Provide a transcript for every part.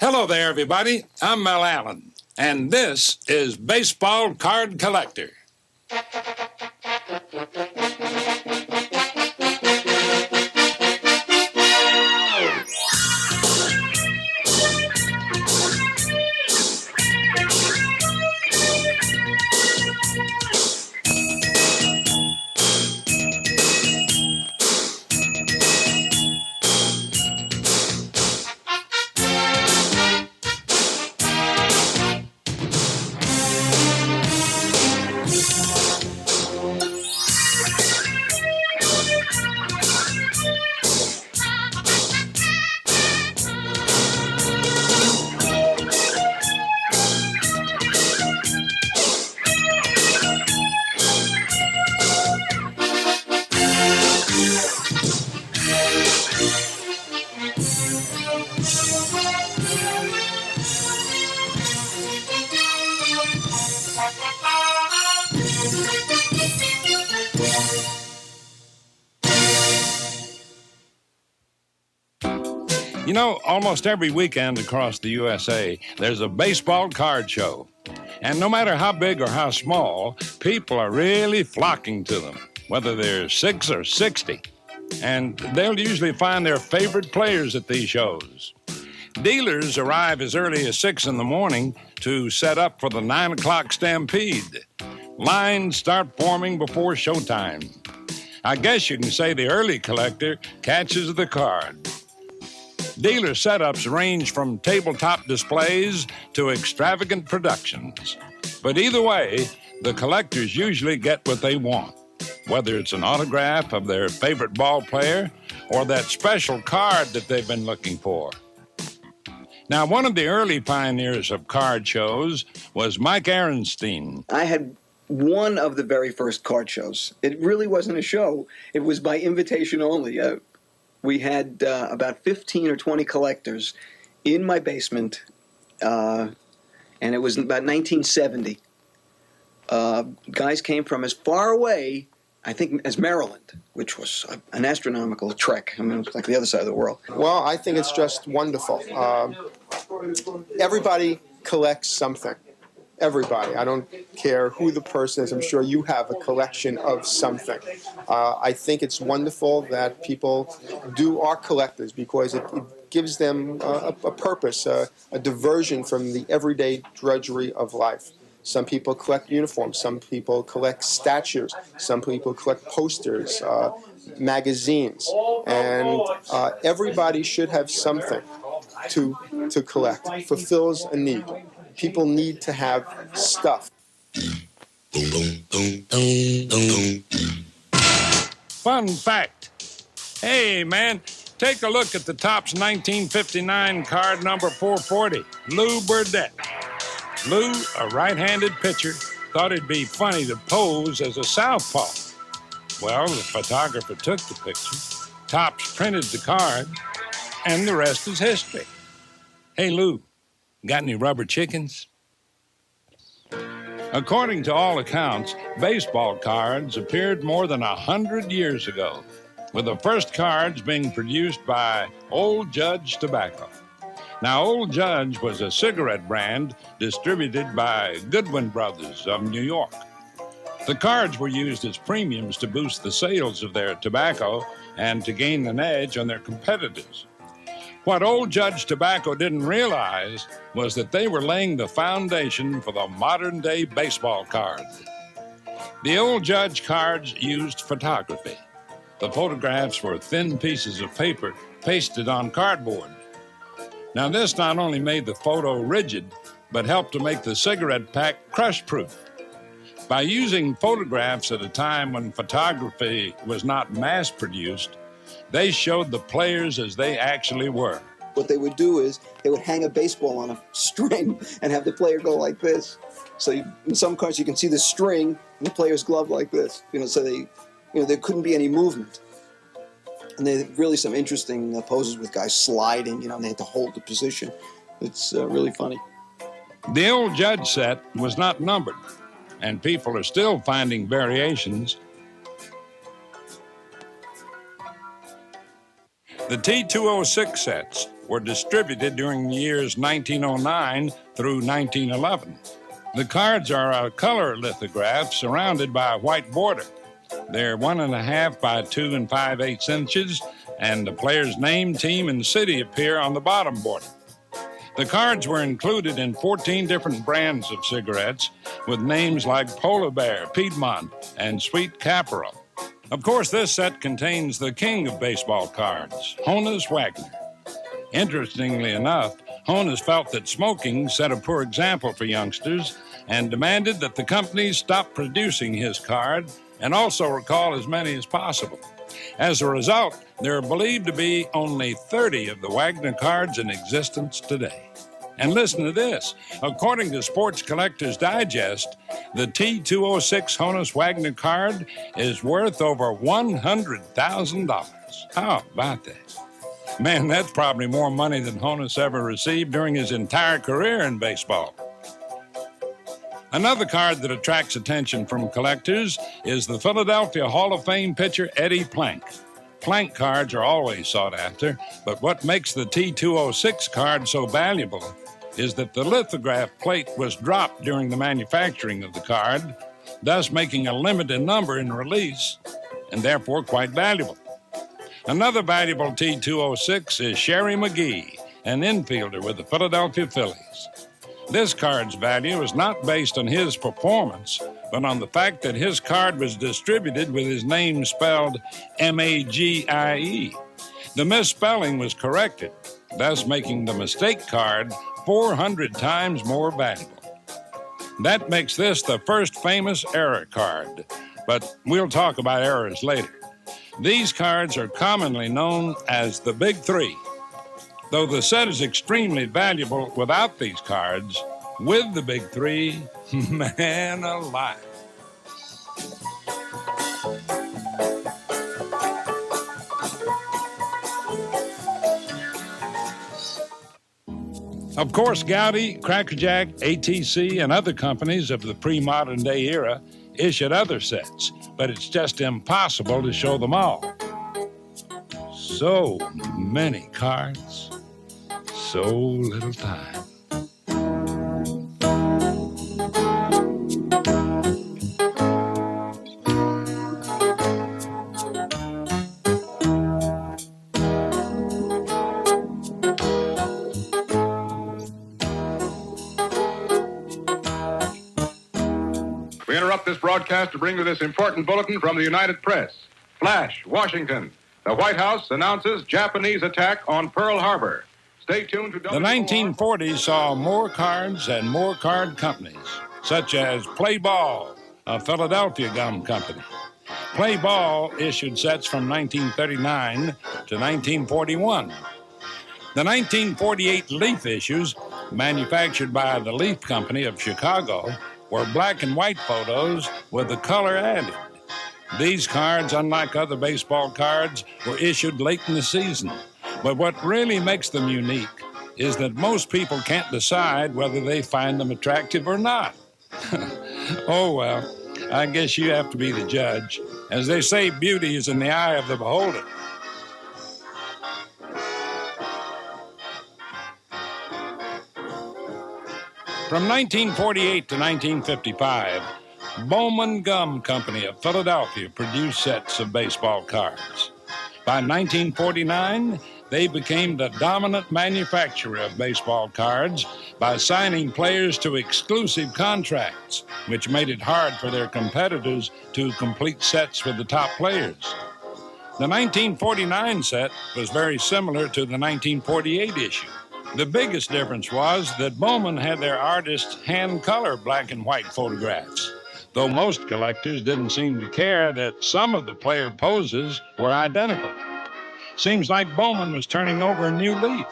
Hello there, everybody. I'm Mel Allen, and this is Baseball Card Collector. You know, almost every weekend across the USA, there's a baseball card show. And no matter how big or how small, people are really flocking to them, whether they're 6 or 60. And they'll usually find their favorite players at these shows. Dealers arrive as early as 6 in the morning to set up for the 9 o'clock stampede. Lines start forming before showtime. I guess you can say the early collector catches the card. Dealer setups range from tabletop displays to extravagant productions. But either way, the collectors usually get what they want, whether it's an autograph of their favorite ball player or that special card that they've been looking for. Now, one of the early pioneers of card shows was Mike Ehrenstein. I had one of the very first card shows. It really wasn't a show. It was by invitation only. We had about 15 or 20 collectors in my basement, and it was about 1970. Guys came from as far away, I think, as Maryland, which was an astronomical trek. I mean, it was like the other side of the world. Well, I think it's just wonderful. Everybody collects something. Everybody. I don't care who the person is. I'm sure you have a collection of something. I think it's wonderful that people are collectors because it gives them a purpose, a diversion from the everyday drudgery of life. Some people collect uniforms. Some people collect statues. Some people collect posters, magazines. And everybody should have something to collect. It fulfills a need. People need to have stuff. Fun fact. Hey, man, take a look at the Topps 1959 card number 440, Lou Burdett. Lou, a right-handed pitcher, thought it'd be funny to pose as a southpaw. Well, the photographer took the picture, Topps printed the card, and the rest is history. Hey, Lou, got any rubber chickens? According to all accounts, baseball cards appeared more than 100 years ago, with the first cards being produced by Old Judge Tobacco. Now, Old Judge was a cigarette brand distributed by Goodwin Brothers of New York. The cards were used as premiums to boost the sales of their tobacco and to gain an edge on their competitors. What Old Judge Tobacco didn't realize was that they were laying the foundation for the modern-day baseball card. The Old Judge cards used photography. The photographs were thin pieces of paper pasted on cardboard. Now, this not only made the photo rigid, but helped to make the cigarette pack crush-proof. By using photographs at a time when photography was not mass-produced, they showed the players as they actually were. What they would do is they would hang a baseball on a string and have the player go like this. So in some cards you can see the string and the player's glove like this. So there couldn't be any movement. And they really some interesting poses with guys sliding, and they had to hold the position. It's really funny. The Old Judge set was not numbered, and people are still finding variations. The T206 sets were distributed during the years 1909 through 1911. The cards are a color lithograph surrounded by a white border. They're 1.5 by 2 5/8 inches, and the player's name, team, and city appear on the bottom border. The cards were included in 14 different brands of cigarettes with names like Polar Bear, Piedmont, and Sweet Caporal. Of course, this set contains the king of baseball cards, Honus Wagner. Interestingly enough, Honus felt that smoking set a poor example for youngsters and demanded that the companies stop producing his card and also recall as many as possible. As a result, there are believed to be only 30 of the Wagner cards in existence today. And listen to this. According to Sports Collectors Digest, the T206 Honus Wagner card is worth over $100,000. How about that? Man, that's probably more money than Honus ever received during his entire career in baseball. Another card that attracts attention from collectors is the Philadelphia Hall of Fame pitcher Eddie Plank. Plank cards are always sought after, but what makes the T206 card so valuable is that the lithograph plate was dropped during the manufacturing of the card, thus making a limited number in release, and therefore quite valuable. Another valuable T206 is Sherry McGee, an infielder with the Philadelphia Phillies. This card's value is not based on his performance, but on the fact that his card was distributed with his name spelled Magie. The misspelling was corrected, thus making the mistake card 400 times more valuable. That makes this the first famous error card, but we'll talk about errors later. These cards are commonly known as the Big Three. Though the set is extremely valuable without these cards, with the Big Three, man alive. Of course, Gowdy, Crackerjack, ATC, and other companies of the pre-modern day era issued other sets, but it's just impossible to show them all. So many cards, so little time. We interrupt this broadcast to bring you this important bulletin from the United Press. Flash, Washington. The White House announces Japanese attack on Pearl Harbor. Stay tuned to The 1940s saw more cards and more card companies, such as Play Ball, a Philadelphia gum company. Play Ball issued sets from 1939 to 1941. The 1948 Leaf issues, manufactured by the Leaf Company of Chicago, were black and white photos with the color added. These cards, unlike other baseball cards, were issued late in the season. But what really makes them unique is that most people can't decide whether they find them attractive or not. Oh, well, I guess you have to be the judge. As they say, beauty is in the eye of the beholder. From 1948 to 1955, Bowman Gum Company of Philadelphia produced sets of baseball cards. By 1949, they became the dominant manufacturer of baseball cards by signing players to exclusive contracts, which made it hard for their competitors to complete sets with the top players. The 1949 set was very similar to the 1948 issue. The biggest difference was that Bowman had their artists hand-color black and white photographs, though most collectors didn't seem to care that some of the player poses were identical. Seems like Bowman was turning over a new leaf.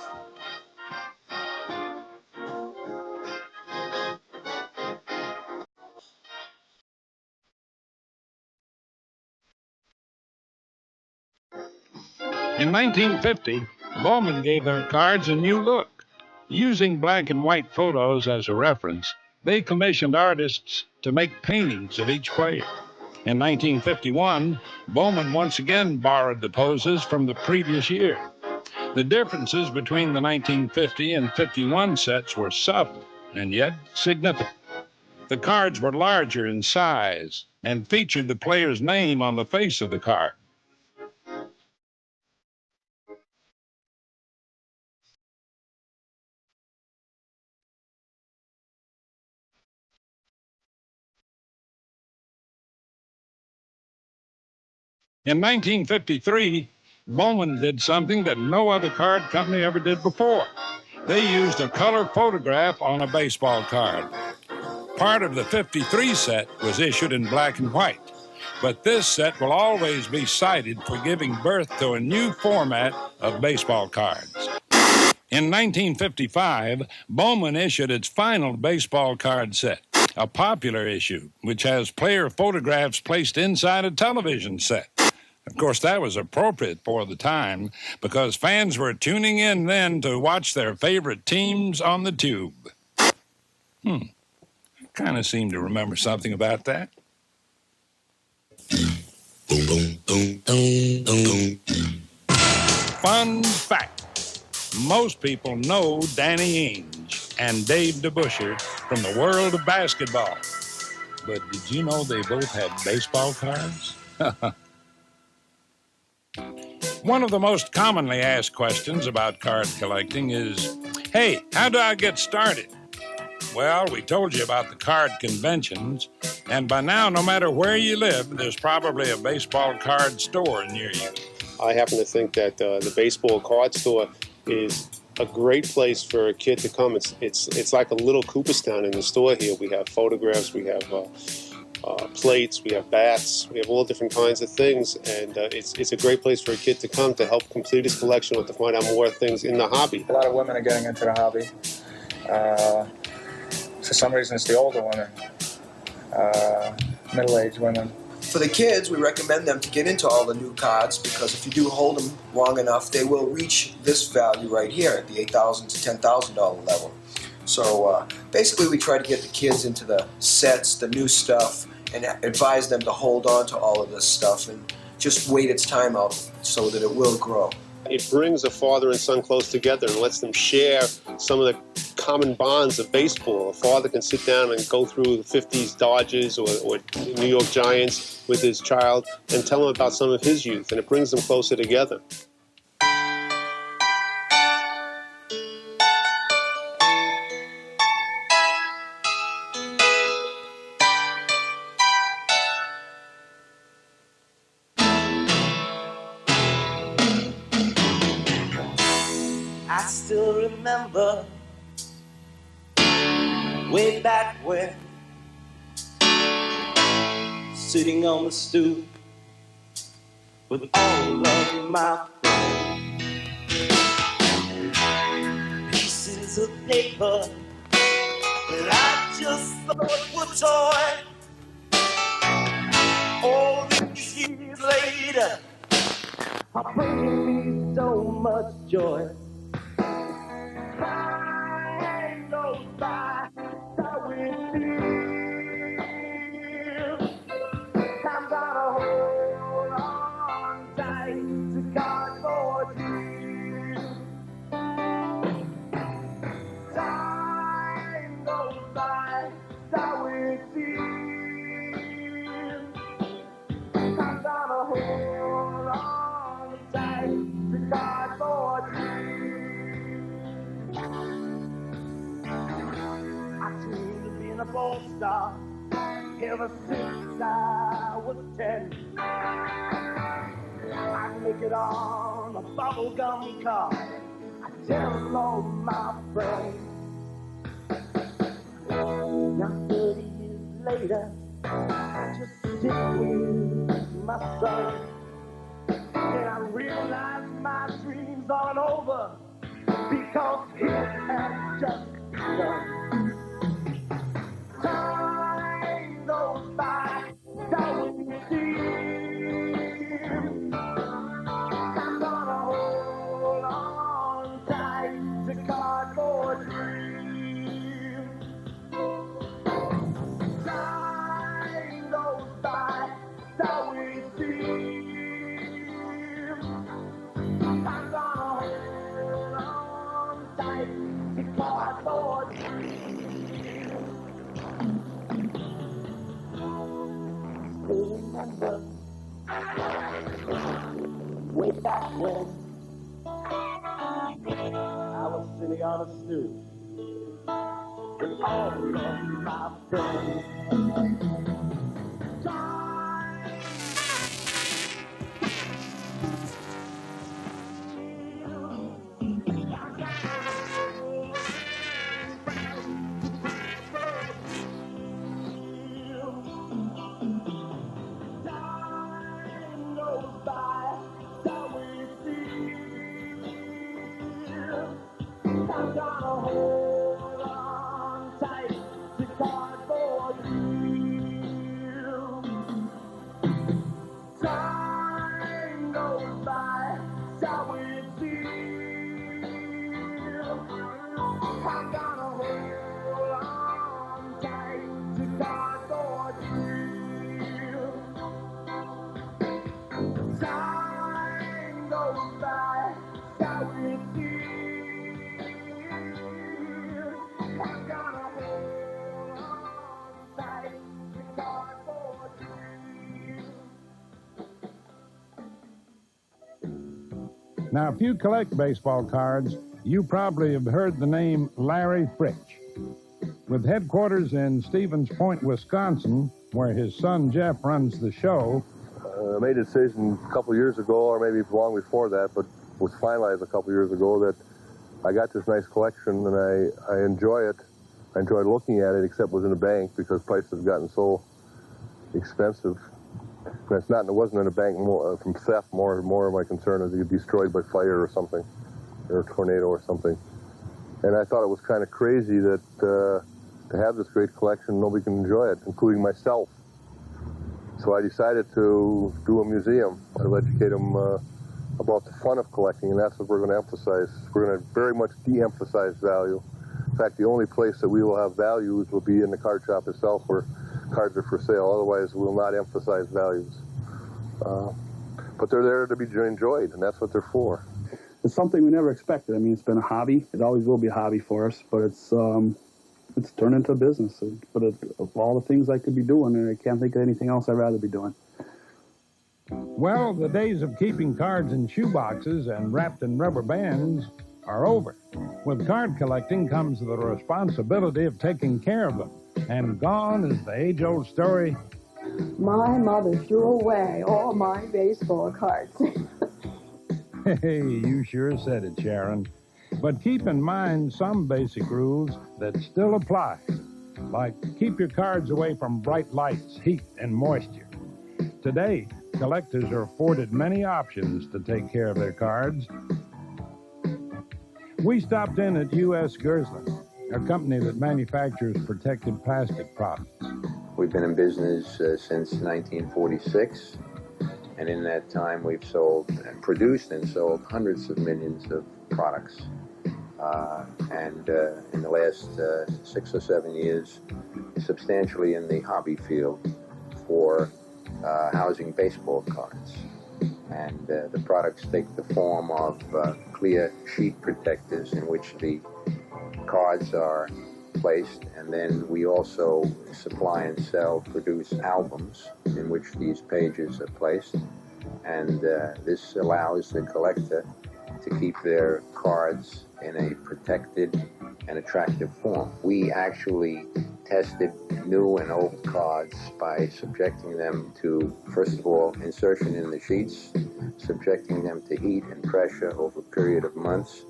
In 1950, Bowman gave their cards a new look. Using black and white photos as a reference, they commissioned artists to make paintings of each player. In 1951, Bowman once again borrowed the poses from the previous year. The differences between the 1950 and 51 sets were subtle and yet significant. The cards were larger in size and featured the player's name on the face of the card. In 1953, Bowman did something that no other card company ever did before. They used a color photograph on a baseball card. Part of the 53 set was issued in black and white, but this set will always be cited for giving birth to a new format of baseball cards. In 1955, Bowman issued its final baseball card set, a popular issue, which has player photographs placed inside a television set. Of course, that was appropriate for the time because fans were tuning in then to watch their favorite teams on the tube. Kind of seem to remember something about that. Fun fact. Most people know Danny Ainge and Dave DeBusschere from the world of basketball. But did you know they both had baseball cards? One of the most commonly asked questions about card collecting is, hey, how do I get started? Well, we told you about the card conventions, and by now, no matter where you live, there's probably a baseball card store near you. I happen to think that the baseball card store is a great place for a kid to come. It's like a little Cooperstown in the store here. We have photographs, we have plates, we have bats, we have all different kinds of things, and it's a great place for a kid to come to help complete his collection or to find out more things in the hobby. A lot of women are getting into the hobby. For some reason, it's the older women, middle-aged women. For the kids, we recommend them to get into all the new cards because if you do hold them long enough, they will reach this value right here at the $8,000 to $10,000 level. So basically, we try to get the kids into the sets, the new stuff, and advise them to hold on to all of this stuff and just wait its time out so that it will grow. It brings a father and son close together and lets them share some of the common bonds of baseball. A father can sit down and go through the 50s Dodgers or New York Giants with his child and tell him about some of his youth, and it brings them closer together. I still remember way back when, sitting on the stoop with all of my friends, pieces of paper that I just thought were toy. All these years later are bringing me so much joy. Time goes by, so it feels. Time gotta hold on tight to cardboard dreams. Time goes by, so it feels. Time gotta hold on tight to cardboard dreams. I dreamed of being a ball star ever since I was 10. I'd make it on a bubblegum car. I'd tell all my friends. Now 30 years later, I just sit with my son, and I realize my dreams aren't over because it has just begun. Time goes by, so it seems. I'm gonna hold on tight to cardboard dreams. Time goes by, so it seems. I'm gonna hold cardboard. Still remember way back when I was sitting on a stoop with all of my friends. Time goes by, so we feel I'm gonna hold on tight to cardboard you. Time goes by, so we feel I'm gonna hold on tight to cardboard you. Time goes by, so we feel I'm gonna hold on tight to cardboard you. Now, if you collect baseball cards, you probably have heard the name Larry Fritch. With headquarters in Stevens Point, Wisconsin, where his son Jeff runs the show, I made a decision a couple years ago, or maybe long before that, but was finalized a couple years ago, that I got this nice collection and I enjoy it. I enjoy looking at it, except it was in a bank because prices have gotten so expensive. And it wasn't in a bank from theft. More of my concern is it get destroyed by fire or something, or a tornado or something. And I thought it was kind of crazy that to have this great collection, nobody can enjoy it, including myself. So I decided to do a museum. I'll educate them about the fun of collecting, and that's what we're going to emphasize. We're going to very much de-emphasize value. In fact, the only place that we will have values will be in the card shop itself, where cards are for sale. Otherwise, we will not emphasize values. But they're there to be enjoyed, and that's what they're for. It's something we never expected. I mean, it's been a hobby. It always will be a hobby for us, but it's turned into a business. But of all the things I could be doing, and I can't think of anything else I'd rather be doing. well, the days of keeping cards in shoeboxes and wrapped in rubber bands are over. With card collecting comes the responsibility of taking care of them. And gone is the age-old story, my mother threw away all my baseball cards. hey, you sure said it, Sharon. But keep in mind some basic rules that still apply, like keep your cards away from bright lights, heat, and moisture. Today, collectors are afforded many options to take care of their cards. We stopped in at U.S. Gursland, a company that manufactures protected plastic products. We've been in business since 1946, and in that time we've produced and sold hundreds of millions of products. And in the last 6 or 7 years, substantially in the hobby field for housing baseball cards. And the products take the form of clear sheet protectors in which the cards are placed, and then we also supply and produce albums in which these pages are placed, and this allows the collector to keep their cards in a protected and attractive form. We actually tested new and old cards by subjecting them to, first of all, insertion in the sheets, subjecting them to heat and pressure over a period of months,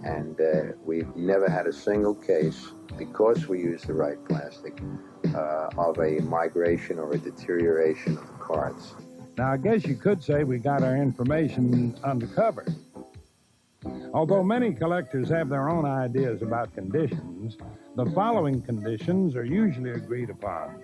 and we've never had a single case, because we use the right plastic, of a migration or a deterioration of the cards. Now, I guess you could say we got our information undercover. Although many collectors have their own ideas about conditions, the following conditions are usually agreed upon.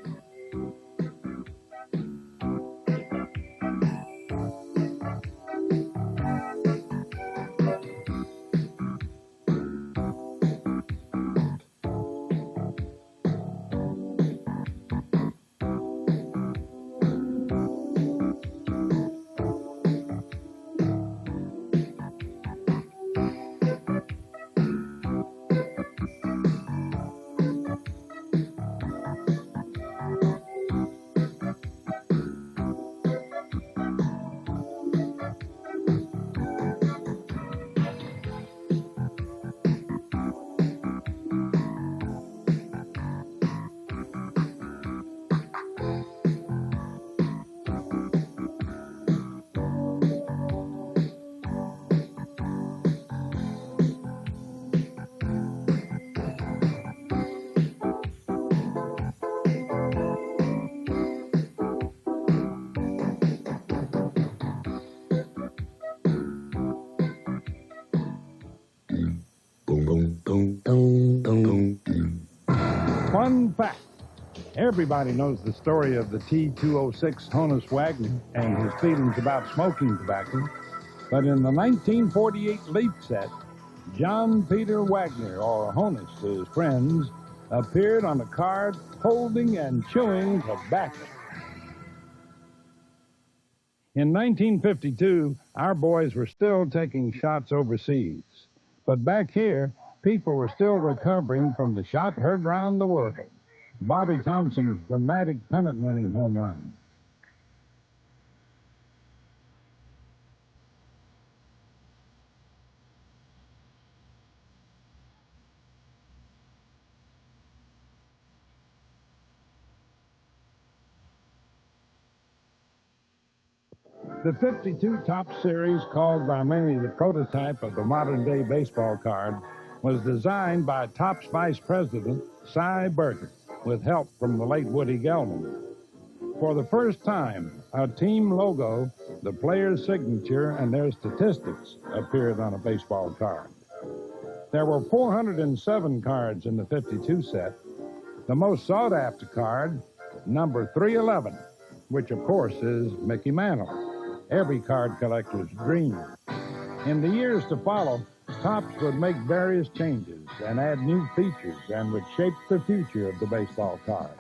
Fun fact. Everybody knows the story of the T-206 Honus Wagner and his feelings about smoking tobacco. But in the 1948 Leaf set, John Peter Wagner, or Honus to his friends, appeared on a card holding and chewing tobacco. In 1952, our boys were still taking shots overseas. But back here, people were still recovering from the shot heard round the world. Bobby Thompson's dramatic pennant-winning home run. The 52 Topps series, called by many the prototype of the modern-day baseball card, was designed by Topps Vice President Cy Berger, with help from the late Woody Gelman. For the first time, a team logo, the player's signature, and their statistics appeared on a baseball card. There were 407 cards in the 52 set. The most sought-after card, number 311, which of course is Mickey Mantle, every card collector's dream. In the years to follow, Topps would make various changes and add new features and would shape the future of the baseball card.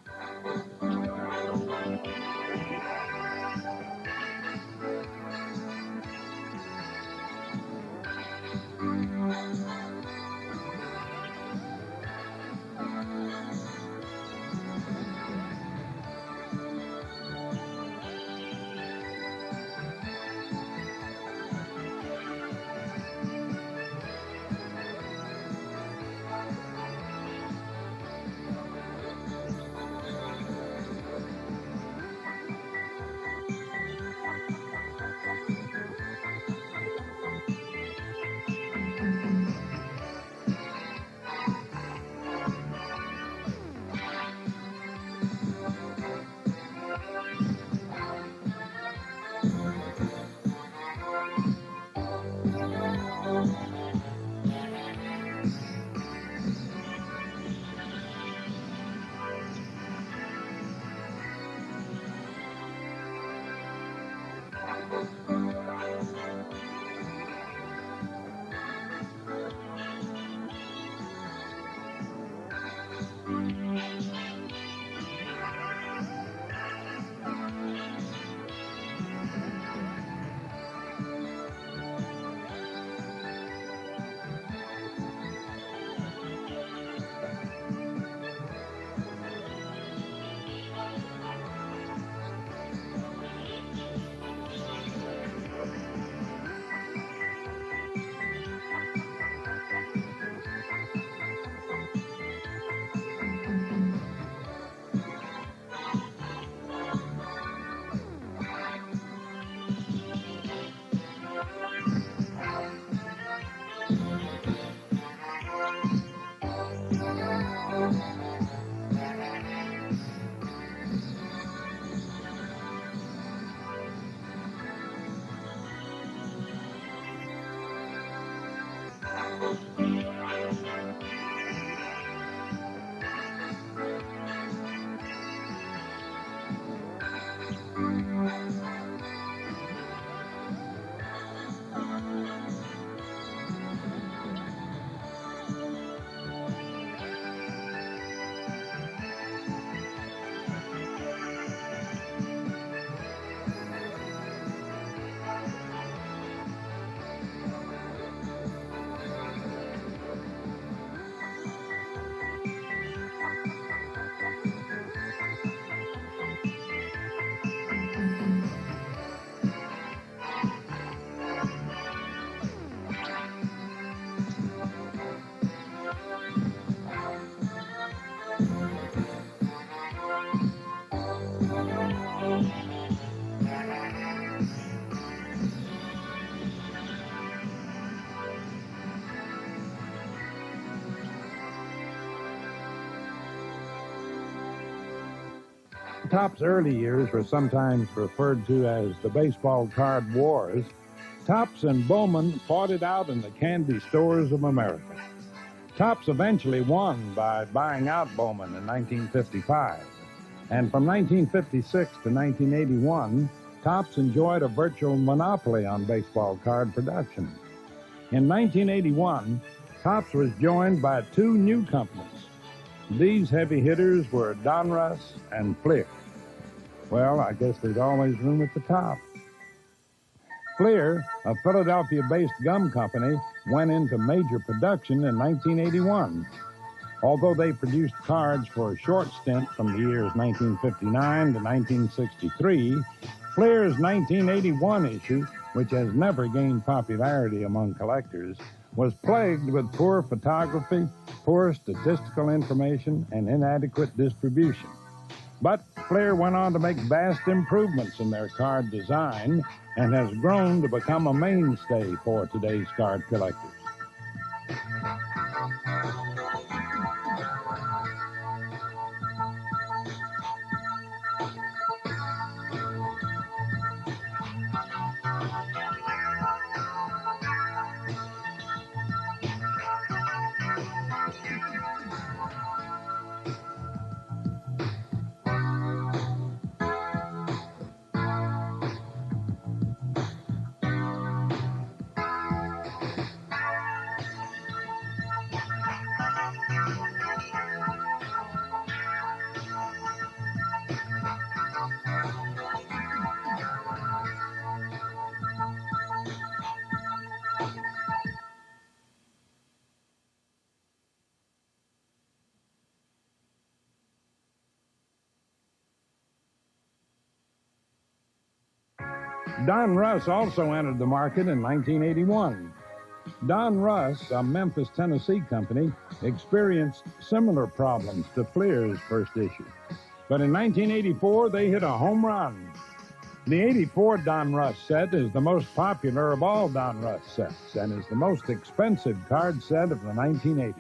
Topps' early years were sometimes referred to as the baseball card wars. Topps and Bowman fought it out in the candy stores of America. Topps eventually won by buying out Bowman in 1955. And from 1956 to 1981, Topps enjoyed a virtual monopoly on baseball card production. In 1981, Topps was joined by two new companies. These heavy hitters were Donruss and Fleer. Well, I guess there's always room at the top. Fleer, a Philadelphia-based gum company, went into major production in 1981. Although they produced cards for a short stint from the years 1959 to 1963, Fleer's 1981 issue, which has never gained popularity among collectors, was plagued with poor photography, poor statistical information, and inadequate distribution. But Fleer went on to make vast improvements in their card design and has grown to become a mainstay for today's card collectors. Donruss also entered the market in 1981. Donruss, a Memphis, Tennessee company, experienced similar problems to Fleer's first issue. But in 1984, they hit a home run. The 84 Donruss set is the most popular of all Donruss sets and is the most expensive card set of the 1980s.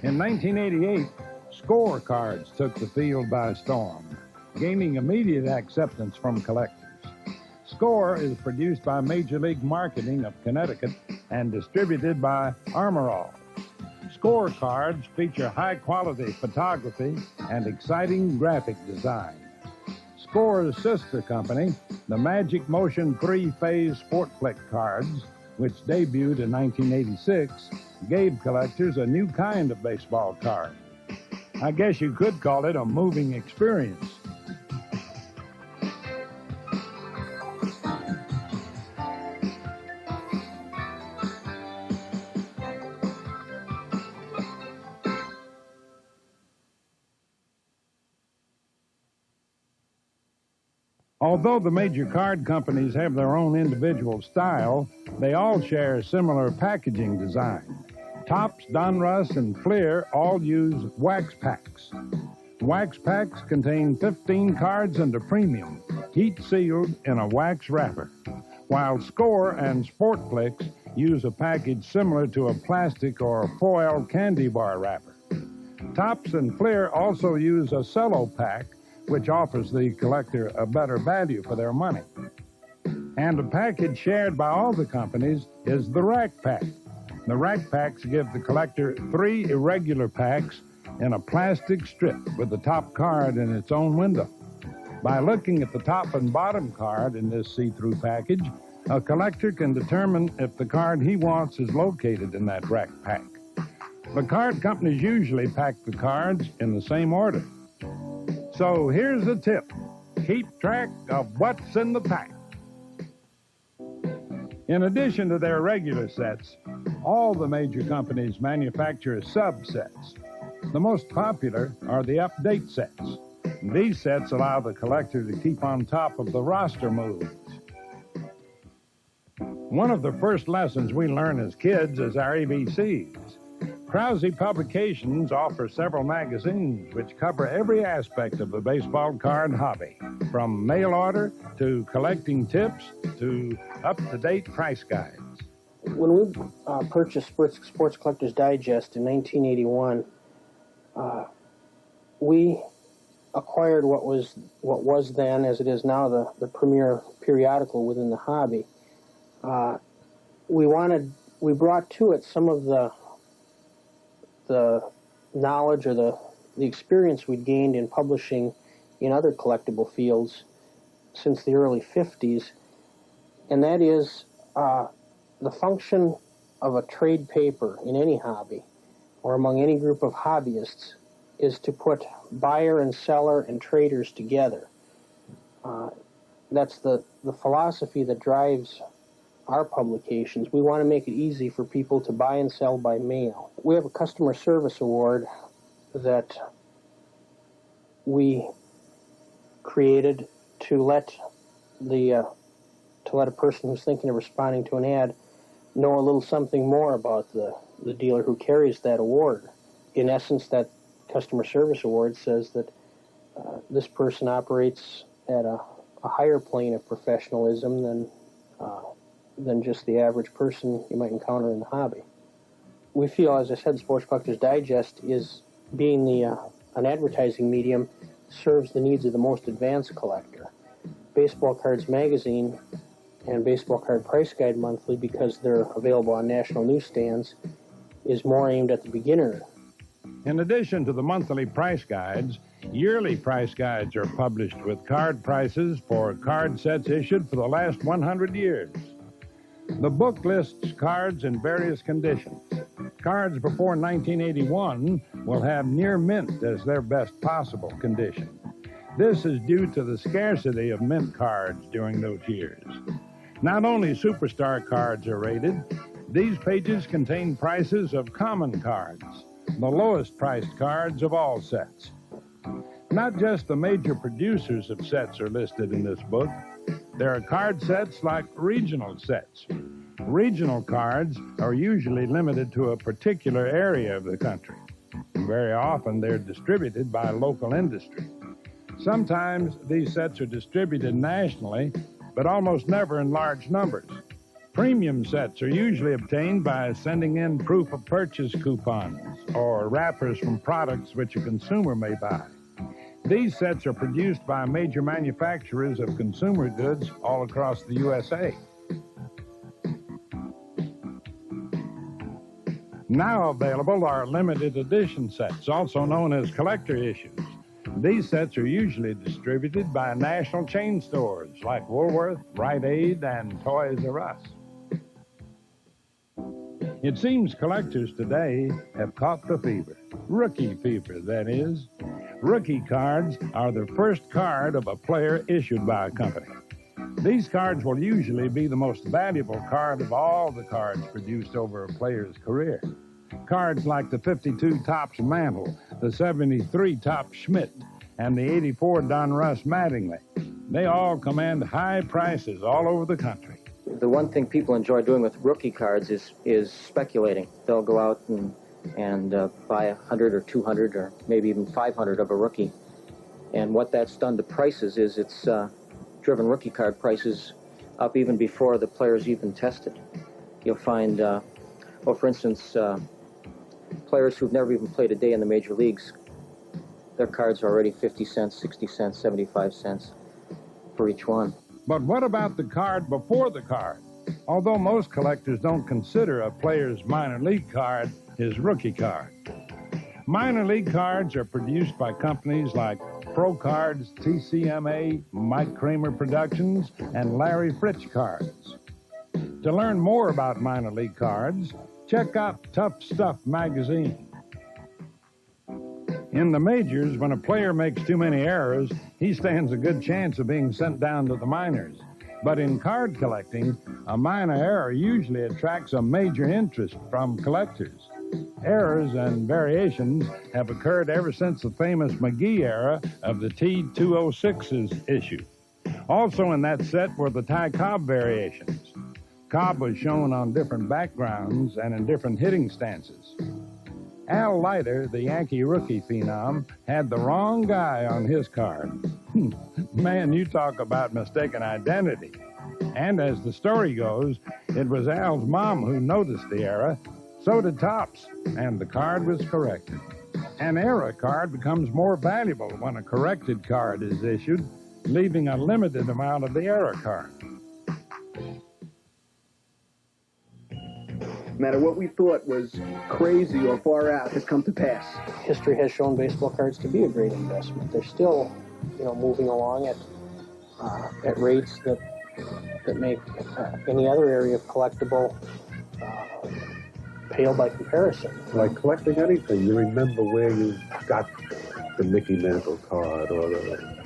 In 1988, score cards took the field by storm, gaining immediate acceptance from collectors. Score is produced by Major League Marketing of Connecticut and distributed by Armorall. Score cards feature high-quality photography and exciting graphic design. Score's sister company, the Magic Motion 3-phase Sport Click cards, which debuted in 1986, gave collectors a new kind of baseball card. I guess you could call it a moving experience. Although the major card companies have their own individual style, they all share similar packaging design. Topps, Donruss, and Fleer all use wax packs. Wax packs contain 15 cards and a premium, heat-sealed in a wax wrapper, while Score and Sport Clicks use a package similar to a plastic or foil candy bar wrapper. Topps and Fleer also use a cello pack, which offers the collector a better value for their money. And a package shared by all the companies is the rack pack. The rack packs give the collector 3 irregular packs in a plastic strip with the top card in its own window. By looking at the top and bottom card in this see-through package, a collector can determine if the card he wants is located in that rack pack. The card companies usually pack the cards in the same order. So here's a tip. Keep track of what's in the pack. In addition to their regular sets, all the major companies manufacture subsets. The most popular are the update sets. These sets allow the collector to keep on top of the roster moves. One of the first lessons we learn as kids is our ABCs. Krause Publications offer several magazines which cover every aspect of the baseball card hobby, from mail order to collecting tips to up-to-date price guides. When we purchased Sports Collector's Digest in 1981, we acquired what was then, as it is now, the premier periodical within the hobby. We brought to it some of the knowledge or the experience we'd gained in publishing in other collectible fields since the early 50s, and that is the function of a trade paper in any hobby or among any group of hobbyists is to put buyer and seller and traders together. That's the philosophy that drives our publications. We want to make it easy for people to buy and sell by mail. We have a customer service award that we created to let a person who's thinking of responding to an ad know a little something more about the dealer who carries that award. In essence, that customer service award says that this person operates at a higher plane of professionalism than just the average person you might encounter in the hobby. We feel, as I said, Sports Collector's Digest is being an advertising medium, serves the needs of the most advanced collector. Baseball Cards Magazine and Baseball Card Price Guide Monthly, because they're available on national newsstands, is more aimed at the beginner. In addition to the monthly price guides, yearly price guides are published with card prices for card sets issued for the last 100 years. The book lists cards in various conditions. Cards before 1981 will have near mint as their best possible condition. This is due to the scarcity of mint cards during those years. Not only superstar cards are rated, these pages contain prices of common cards, the lowest priced cards of all sets. Not just the major producers of sets are listed in this book. There are card sets like regional sets. Regional cards are usually limited to a particular area of the country. Very often they're distributed by local industry. Sometimes these sets are distributed nationally, but almost never in large numbers. Premium sets are usually obtained by sending in proof of purchase coupons or wrappers from products which a consumer may buy. These sets are produced by major manufacturers of consumer goods all across the USA. Now available are limited edition sets, also known as collector issues. These sets are usually distributed by national chain stores like Woolworth, Rite Aid, and Toys R Us. It seems collectors today have caught the fever. Rookie fever, that is. Rookie cards are the first card of a player issued by a company. These cards will usually be the most valuable card of all the cards produced over a player's career. Cards like the 52 Topps Mantle, the 73 Topps Schmidt, and the 84 Donruss Mattingly. They all command high prices all over the country. The one thing people enjoy doing with rookie cards is speculating. They'll go out and buy 100 or 200 or maybe even 500 of a rookie. And what that's done to prices is it's driven rookie card prices up even before the player's even tested. You'll find, for instance, players who've never even played a day in the major leagues, their cards are already 50 cents, 60 cents, 75 cents for each one. But what about the card before the card? Although most collectors don't consider a player's minor league card his rookie card. Minor league cards are produced by companies like Pro Cards, TCMA, Mike Kramer Productions, and Larry Fritz Cards. To learn more about minor league cards, check out Tough Stuff magazine. In the majors, when a player makes too many errors, he stands a good chance of being sent down to the minors. But in card collecting, a minor error usually attracts a major interest from collectors. Errors and variations have occurred ever since the famous McGee era of the T206's issue. Also in that set were the Ty Cobb variations. Cobb was shown on different backgrounds and in different hitting stances. Al Leiter, the Yankee rookie phenom, had the wrong guy on his card. Man, you talk about mistaken identity. And as the story goes, it was Al's mom who noticed the error. So did Topps, and the card was corrected. An error card becomes more valuable when a corrected card is issued, leaving a limited amount of the error card. No matter what we thought was crazy or far out has come to pass. History has shown baseball cards to be a great investment. They're still, moving along at rates that make any other area of collectible pale by comparison. Like collecting anything, you remember where you got the Mickey Mantle card or the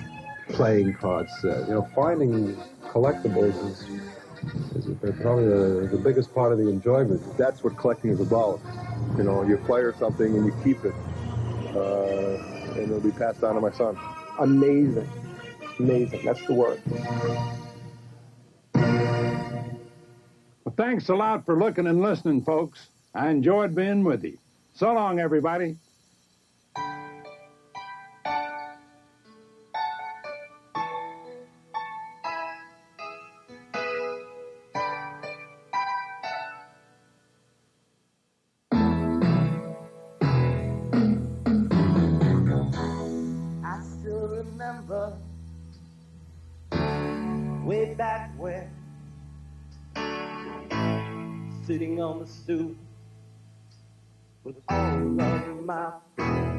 playing card set. Finding collectibles is probably the biggest part of the enjoyment. That's what collecting is about. You acquire something and you keep it, and it'll be passed on to my son. Amazing. Amazing. That's the word. Well, thanks a lot for looking and listening, folks. I enjoyed being with you. So long, everybody. I still remember way back when, sitting on the stoop with all of my friends.